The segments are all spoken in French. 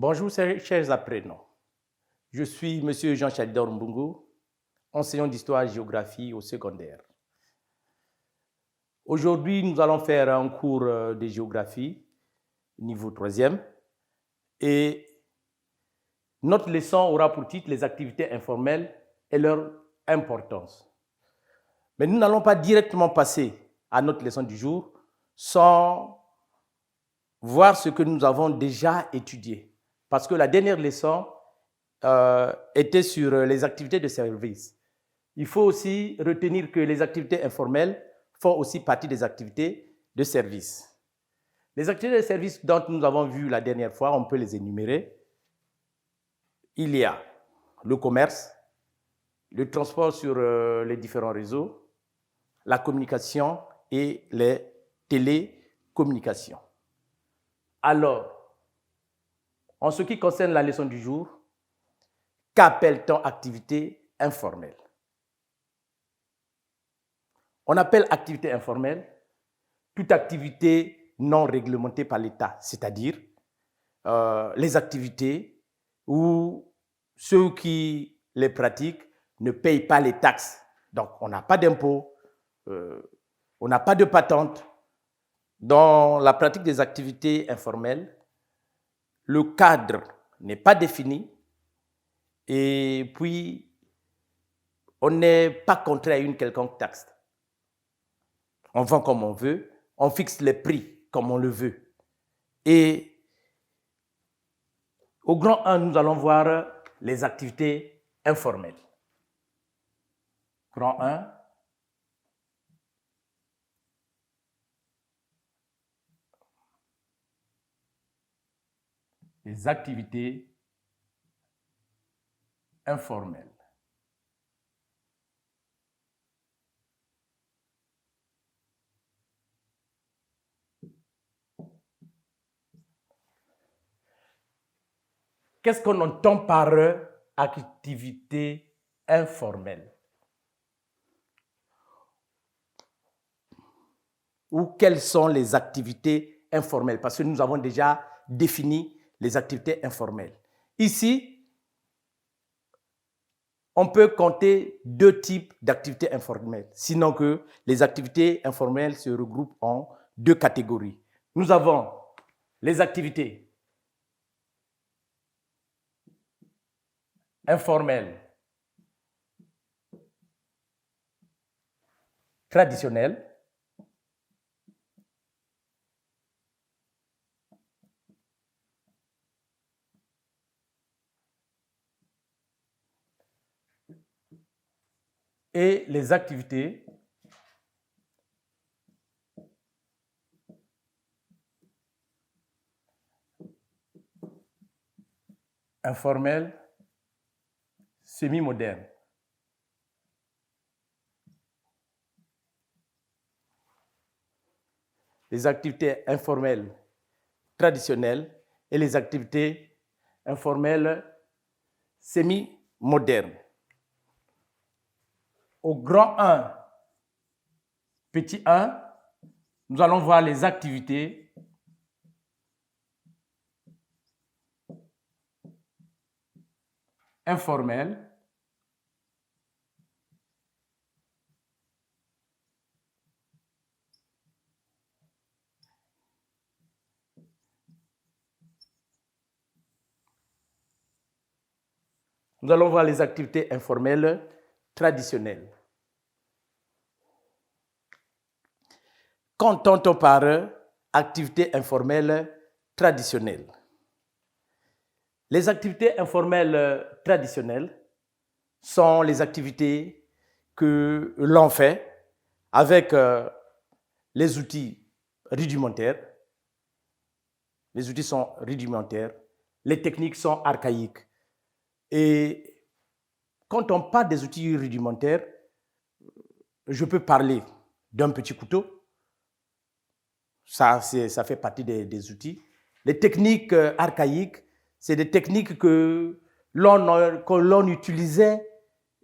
Bonjour chers apprenants, je suis M. Jean Chalidor Mbungo, enseignant d'histoire et géographie au secondaire. Aujourd'hui, nous allons faire un cours de géographie, niveau 3e, et notre leçon aura pour titre les activités informelles et leur importance. Mais nous n'allons pas directement passer à notre leçon du jour sans voir ce que nous avons déjà étudié. Parce que la dernière leçon était sur les activités de service. Il faut aussi retenir que les activités informelles font aussi partie des activités de service. Les activités de service dont nous avons vu la dernière fois, on peut les énumérer. Il y a le commerce, le transport sur les différents réseaux, la communication et les télécommunications. Alors, en ce qui concerne la leçon du jour, qu'appelle-t-on activité informelle? On appelle activité informelle toute activité non réglementée par l'État, c'est-à-dire les activités où ceux qui les pratiquent ne payent pas les taxes. Donc, on n'a pas d'impôt, on n'a pas de patente. Dans la pratique des activités informelles, le cadre n'est pas défini et puis on n'est pas contraint à une quelconque taxe. On vend comme on veut, on fixe les prix comme on le veut. Et au grand 1, nous allons voir les activités informelles. Grand 1. Les activités informelles. Qu'est-ce qu'on entend par activité informelle? Ou quelles sont les activités informelles? Parce que nous avons déjà défini les activités informelles. Ici, on peut compter 2 types d'activités informelles, sinon que les activités informelles se regroupent en 2 catégories. Nous avons les activités informelles traditionnelles et les activités informelles semi-modernes. Les activités informelles traditionnelles et les activités informelles semi-modernes. Au grand 1, petit 1, nous allons voir les activités informelles Nous allons voir les activités informelles traditionnelles. Qu'entend-on par activités informelles traditionnelles? Les activités informelles traditionnelles sont les activités que l'on fait avec les outils rudimentaires. Les outils sont rudimentaires, les techniques sont archaïques. Et quand on parle des outils rudimentaires, je peux parler d'un petit couteau. Ça fait partie des outils. Les techniques archaïques, c'est des techniques que l'on utilisait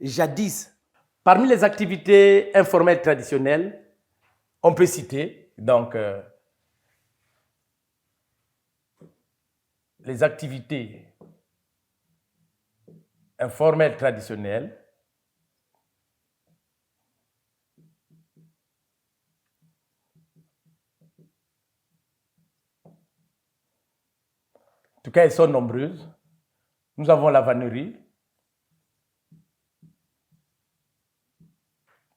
jadis. Parmi les activités informelles traditionnelles, on peut citer donc les activités informelles traditionnelles, en tout cas, elles sont nombreuses. Nous avons la vannerie.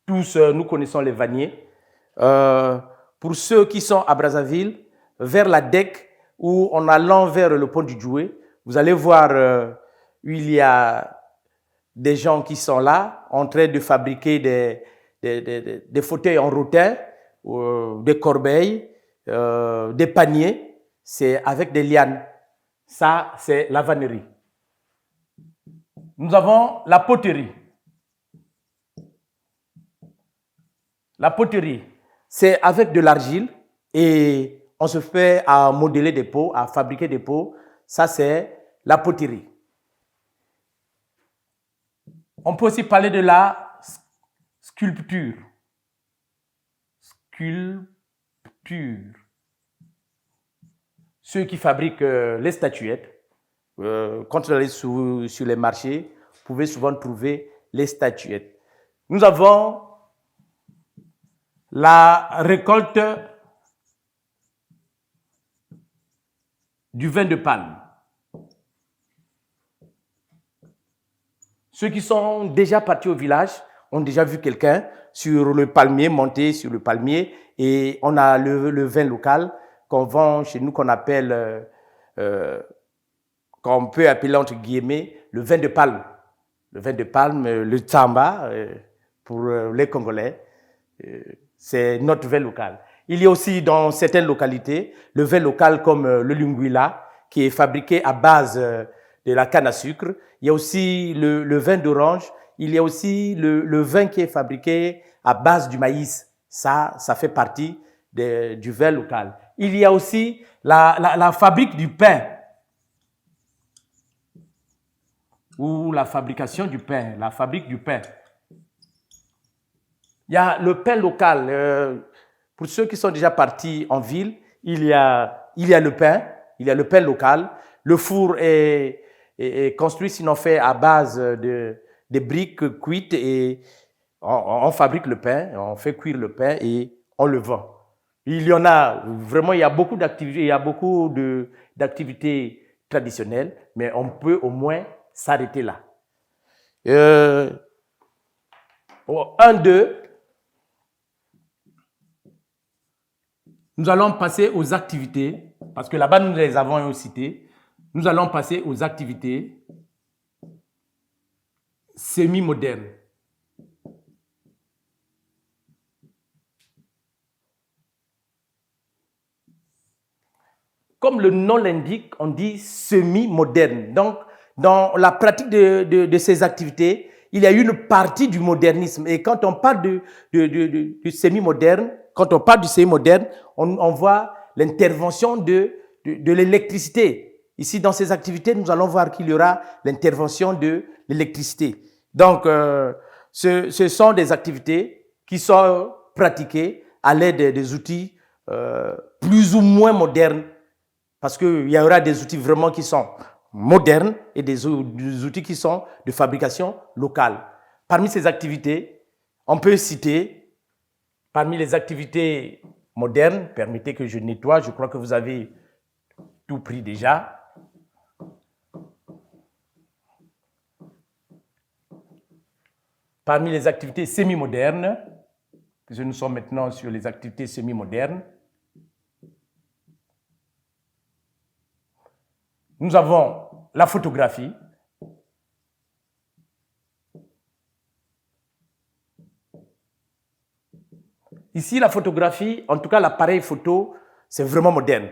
Tous, nous connaissons les vanniers. Pour ceux qui sont à Brazzaville, vers la DEC, ou en allant vers le pont du Djoué, vous allez voir il y a des gens qui sont là en train de fabriquer des fauteuils en rotin, des corbeilles, des paniers. C'est avec des lianes. Ça, c'est la vannerie. Nous avons la poterie. La poterie, c'est avec de l'argile et on se fait à modeler des pots, à fabriquer des pots. Ça, c'est la poterie. On peut aussi parler de la sculpture. Sculpture. Ceux qui fabriquent les statuettes, quand vous allez sur les marchés, vous pouvez souvent trouver les statuettes. Nous avons la récolte du vin de palme. Ceux qui sont déjà partis au village ont déjà vu quelqu'un sur le palmier, monter sur le palmier, et on a le vin local qu'on vend chez nous, qu'on appelle, qu'on peut appeler entre guillemets le vin de palme. Le vin de palme, le tsamba, pour les Congolais, c'est notre vin local. Il y a aussi dans certaines localités le vin local comme le Lingwila, qui est fabriqué à base de la canne à sucre. Il y a aussi le vin d'orange. Il y a aussi le vin qui est fabriqué à base du maïs. Ça fait partie du vin local. Il y a aussi la fabrique du pain, ou la fabrication du pain, la fabrique du pain. Il y a le pain local. Pour ceux qui sont déjà partis en ville, il y a le pain local. Le four est construit, sinon fait à base de briques cuites, et on fabrique le pain, on fait cuire le pain et on le vend. Il y en a vraiment, il y a beaucoup d'activités traditionnelles, mais on peut au moins s'arrêter là. 1, 2. Nous allons passer aux activités, parce que là-bas, nous les avons citées. Nous allons passer aux activités semi-modernes. Comme le nom l'indique, on dit semi-moderne. Donc, dans la pratique de ces activités, il y a une partie du modernisme. Et quand on parle du semi-moderne, on voit l'intervention de l'électricité. Ici, dans ces activités, nous allons voir qu'il y aura l'intervention de l'électricité. Donc, ce sont des activités qui sont pratiquées à l'aide des outils plus ou moins modernes, parce qu'il y aura des outils vraiment qui sont modernes et des outils qui sont de fabrication locale. Parmi ces activités, on peut citer, parmi les activités modernes, permettez que je nettoie, je crois que vous avez tout pris déjà. Parmi les activités semi-modernes, puisque nous sommes maintenant sur les activités semi-modernes, nous avons la photographie. Ici, la photographie, en tout cas l'appareil photo, c'est vraiment moderne.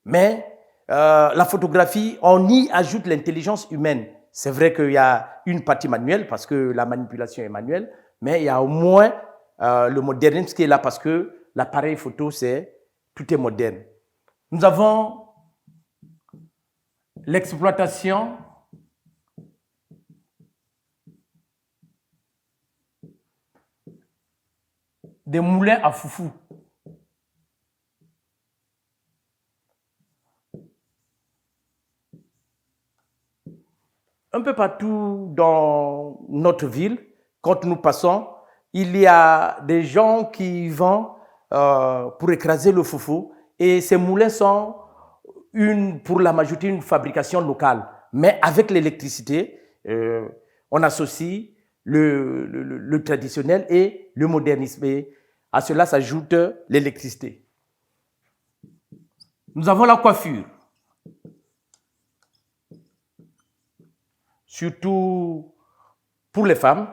Mais la photographie, on y ajoute l'intelligence humaine. C'est vrai qu'il y a une partie manuelle parce que la manipulation est manuelle, mais il y a au moins le modernisme qui est là parce que l'appareil photo, tout est moderne. Nous avons l'exploitation des moulins à foufou. peu partout dans notre ville, quand nous passons, il y a des gens qui vendent pour écraser le foufou. Et ces moulins sont, pour la majorité, une fabrication locale. Mais avec l'électricité, on associe le traditionnel et le modernisme. Et à cela s'ajoute l'électricité. Nous avons la coiffure. Surtout pour les femmes,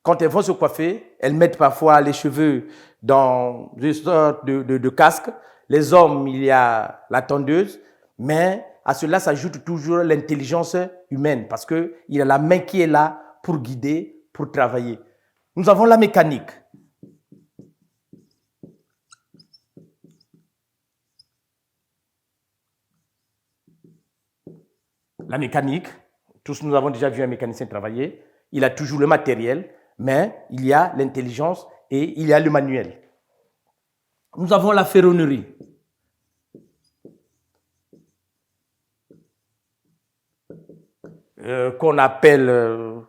quand elles vont se coiffer, elles mettent parfois les cheveux dans une sorte de casque. Les hommes, il y a la tondeuse, mais à cela s'ajoute toujours l'intelligence humaine parce qu'il y a la main qui est là pour guider, pour travailler. Nous avons la mécanique. La mécanique, tous nous avons déjà vu un mécanicien travailler. Il a toujours le matériel, mais il y a l'intelligence et il y a le manuel. Nous avons la ferronnerie. Qu'on appelle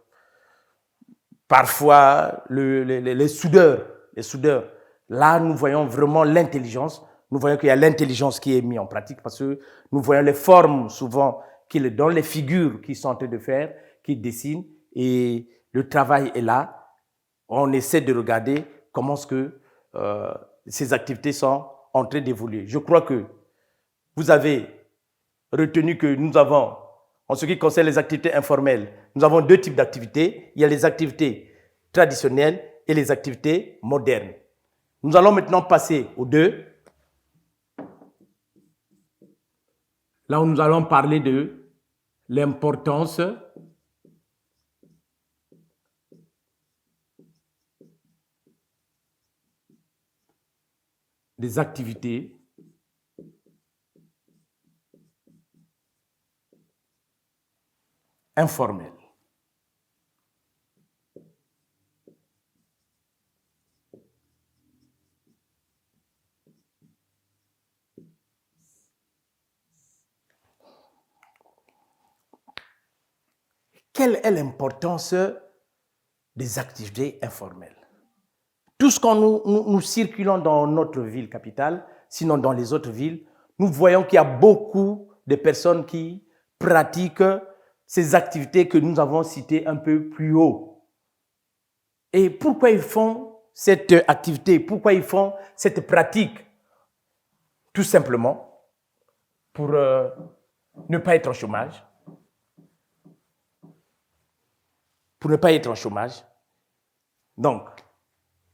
parfois les soudeurs. Les soudeurs. Là, nous voyons vraiment l'intelligence. Nous voyons qu'il y a l'intelligence qui est mise en pratique parce que nous voyons les formes souvent qu'ils donnent, les figures qu'ils sont en train de faire, qu'ils dessinent et le travail est là. On essaie de regarder comment est-ce que ces activités sont en train d'évoluer. Je crois que vous avez retenu que nous avons, en ce qui concerne les activités informelles, nous avons deux types d'activités. Il y a les activités traditionnelles et les activités modernes. Nous allons maintenant passer aux deux. Là où nous allons parler de l'importance des activités informelles. Quelle est l'importance des activités informelles? Tout ce qu'on nous circulons dans notre ville capitale, sinon dans les autres villes, nous voyons qu'il y a beaucoup de personnes qui pratiquent ces activités que nous avons citées un peu plus haut. Et pourquoi ils font cette activité? Pourquoi ils font cette pratique? Tout simplement pour ne pas être au chômage. Pour ne pas être au chômage. Donc,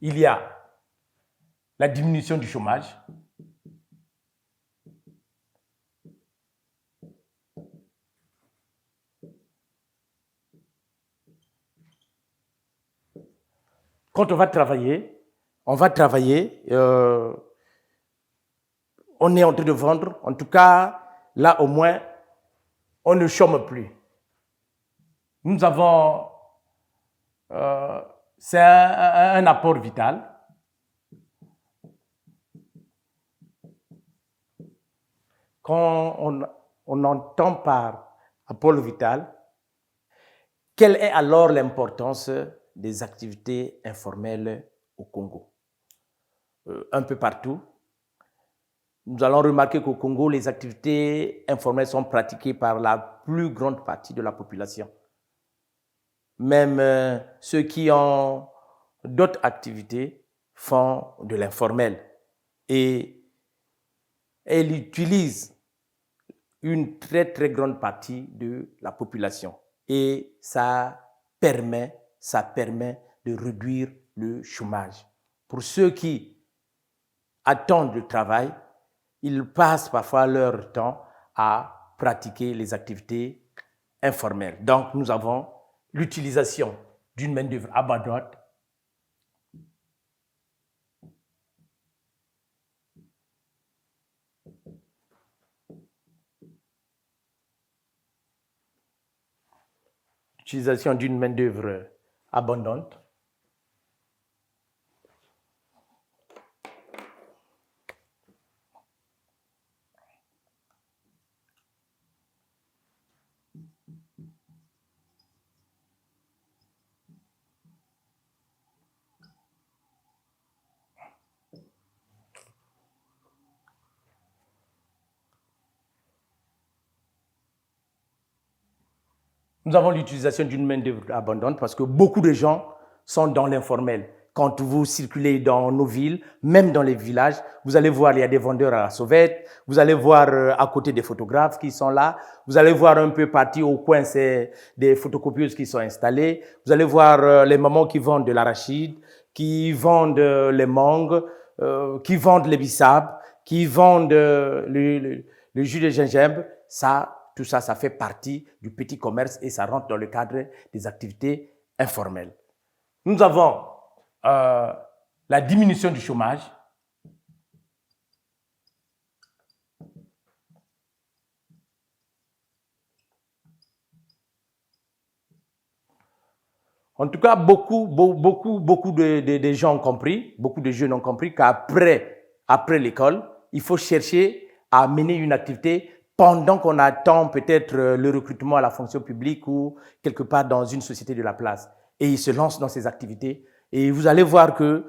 il y a la diminution du chômage. Quand on va travailler, on est en train de vendre. En tout cas, là au moins, on ne chôme plus. Nous avons, c'est un apport vital. Quand on entend par apport vital, quelle est alors l'importance des activités informelles au Congo? Un peu partout. Nous allons remarquer qu'au Congo, les activités informelles sont pratiquées par la plus grande partie de la population. Même ceux qui ont d'autres activités font de l'informel. Et elle utilise une très, très grande partie de la population. Et ça permet de réduire le chômage. Pour ceux qui attendent le travail, ils passent parfois leur temps à pratiquer les activités informelles. Donc, nous avons l'utilisation d'une main-d'œuvre abondante, abondante. Nous avons l'utilisation d'une main-d'œuvre abondante parce que beaucoup de gens sont dans l'informel. Quand vous circulez dans nos villes, même dans les villages, vous allez voir, il y a des vendeurs à la sauvette, vous allez voir à côté des photographes qui sont là, vous allez voir un peu partout au coin, c'est des photocopieuses qui sont installées, vous allez voir les mamans qui vendent de l'arachide, qui vendent les mangues, qui vendent les bissap, qui vendent le jus de gingembre. Ça, tout ça, ça fait partie du petit commerce et ça rentre dans le cadre des activités informelles. Nous avons la diminution du chômage. En tout cas, beaucoup de gens ont compris, beaucoup de jeunes ont compris qu'après l'école, il faut chercher à mener une activité pendant qu'on attend peut-être le recrutement à la fonction publique ou quelque part dans une société de la place. Et ils se lancent dans ces activités. Et vous allez voir que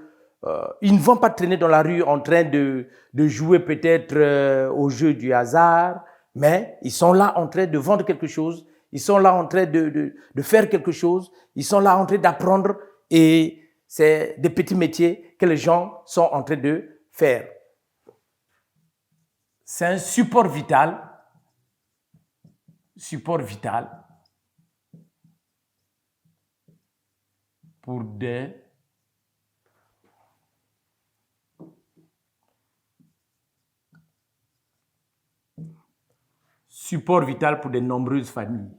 ils ne vont pas traîner dans la rue en train de jouer peut-être au jeu du hasard, mais ils sont là en train de vendre quelque chose, ils sont là en train de faire quelque chose, ils sont là en train d'apprendre et c'est des petits métiers que les gens sont en train de faire. C'est un support vital pour des nombreuses familles.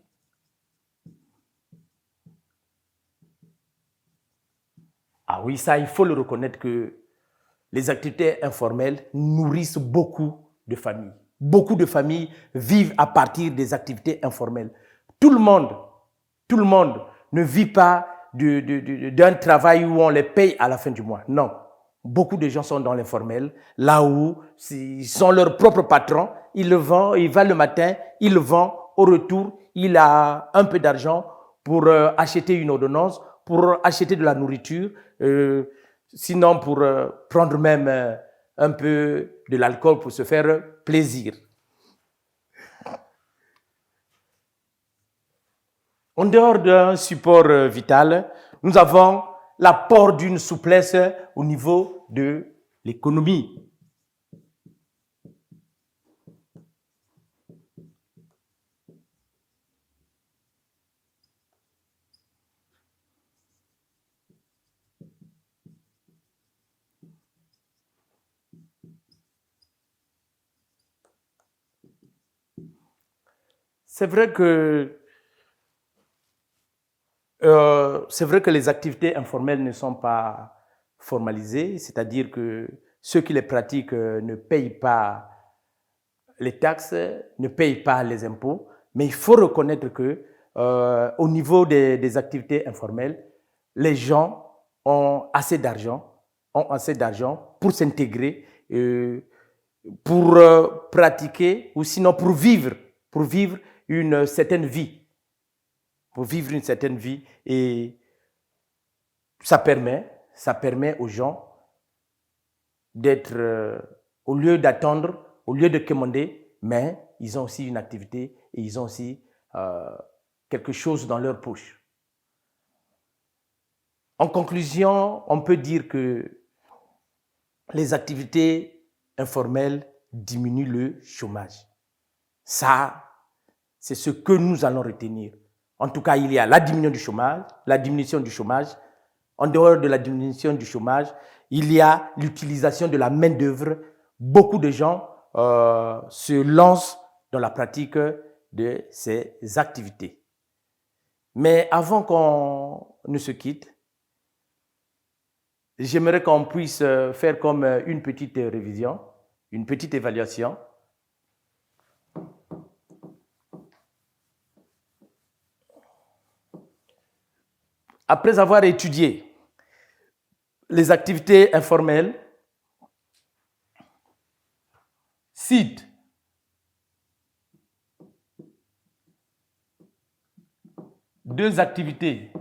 Ah oui, ça, il faut le reconnaître que les activités informelles nourrissent beaucoup de familles. Beaucoup de familles vivent à partir des activités informelles. Tout le monde ne vit pas d'un travail où on les paye à la fin du mois. Non. Beaucoup de gens sont dans l'informel, là où ils sont leurs propres patrons. Ils le vendent, il va le matin, il le vend. Au retour, il a un peu d'argent pour acheter une ordonnance, pour acheter de la nourriture, sinon pour prendre même un peu de l'alcool pour se faire plaisir. En dehors d'un support vital, nous avons l'apport d'une souplesse au niveau de l'économie. C'est vrai que les activités informelles ne sont pas formalisées, c'est-à-dire que ceux qui les pratiquent ne payent pas les taxes, ne payent pas les impôts, mais il faut reconnaître que au niveau des activités informelles, les gens ont assez d'argent pour s'intégrer, pour pratiquer ou sinon pour vivre une certaine vie. Et ça permet aux gens d'être, au lieu d'attendre, au lieu de commander, mais ils ont aussi une activité et ils ont aussi quelque chose dans leur poche. En conclusion, on peut dire que les activités informelles diminuent le chômage. Ça, c'est ce que nous allons retenir. En tout cas, il y a la diminution du chômage. En dehors de la diminution du chômage, il y a l'utilisation de la main-d'œuvre. Beaucoup de gens se lancent dans la pratique de ces activités. Mais avant qu'on ne se quitte, j'aimerais qu'on puisse faire comme une petite révision, une petite évaluation. Après avoir étudié les activités informelles, cite deux activités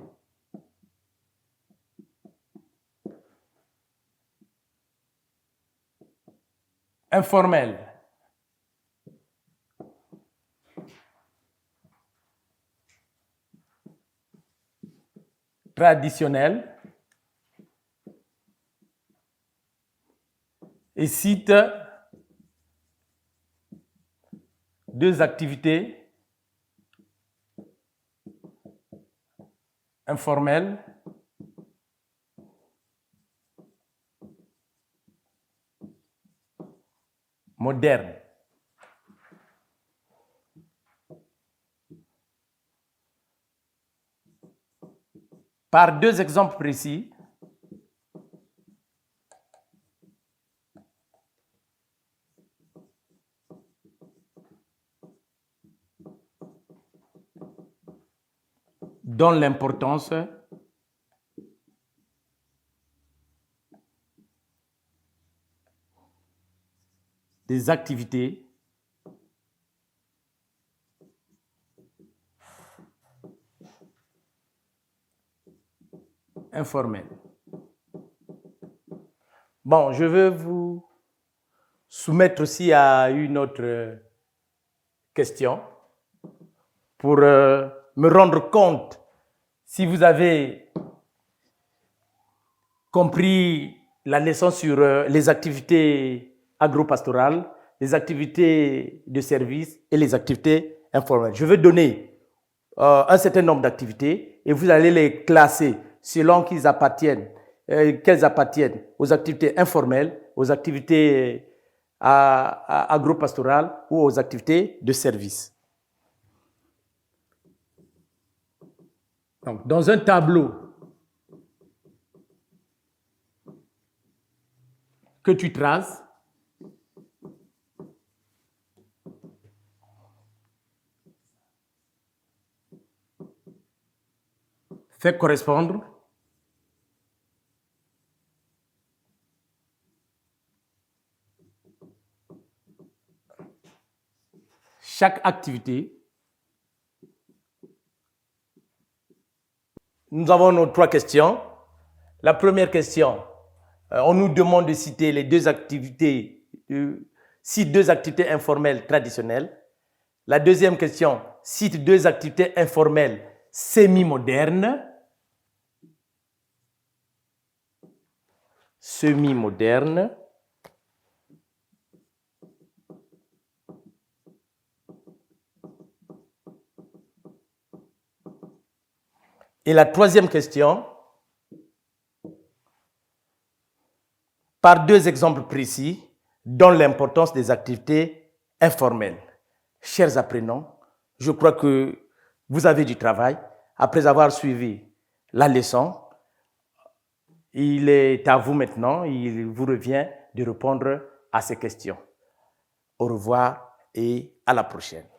informelles traditionnelles et cite 2 activités informelles modernes. Par 2 exemples précis, dont l'importance des activités informelles. Bon, je veux vous soumettre aussi à une autre question pour me rendre compte si vous avez compris la leçon sur les activités agro-pastorales, les activités de service et les activités informelles. Je vais donner un certain nombre d'activités et vous allez les classer selon qu'elles appartiennent aux activités informelles, aux activités agro-pastorales ou aux activités de service. Donc, dans un tableau que tu traces, fais correspondre chaque activité. Nous avons nos 3 questions. La première question, on nous demande de citer les 2 activités, cite 2 activités informelles traditionnelles. La deuxième question, cite 2 activités informelles semi-modernes. Semi-modernes. Et la troisième question, par 2 exemples précis, dont l'importance des activités informelles. Chers apprenants, je crois que vous avez du travail. Après avoir suivi la leçon, il est à vous maintenant, il vous revient de répondre à ces questions. Au revoir et à la prochaine.